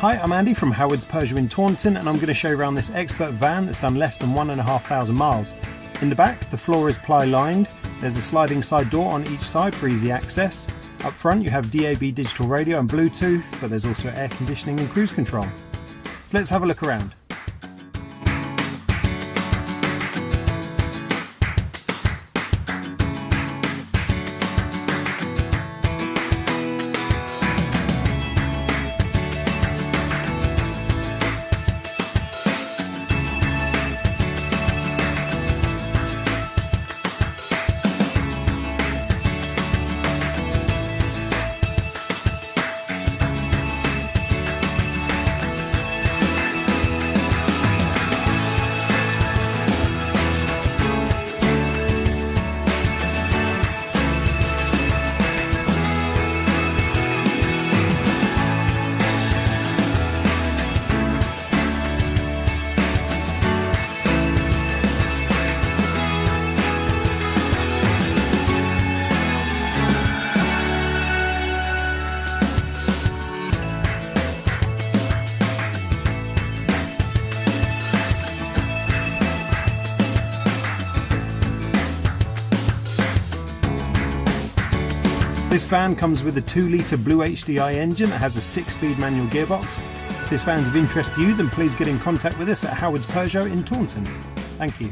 Hi, I'm Andy from Howard's Peugeot in Taunton, and I'm going to show you around this expert van that's done less than 1,500 miles. In the back, the floor is ply lined. There's a sliding side door on each side for easy access. Up front you have DAB digital radio and Bluetooth, but there's also air conditioning and cruise control. So let's have a look around. This van comes with a 2-litre Blue HDI engine that has a 6-speed manual gearbox. If this van's of interest to you, then please get in contact with us at Howard's Peugeot in Taunton. Thank you.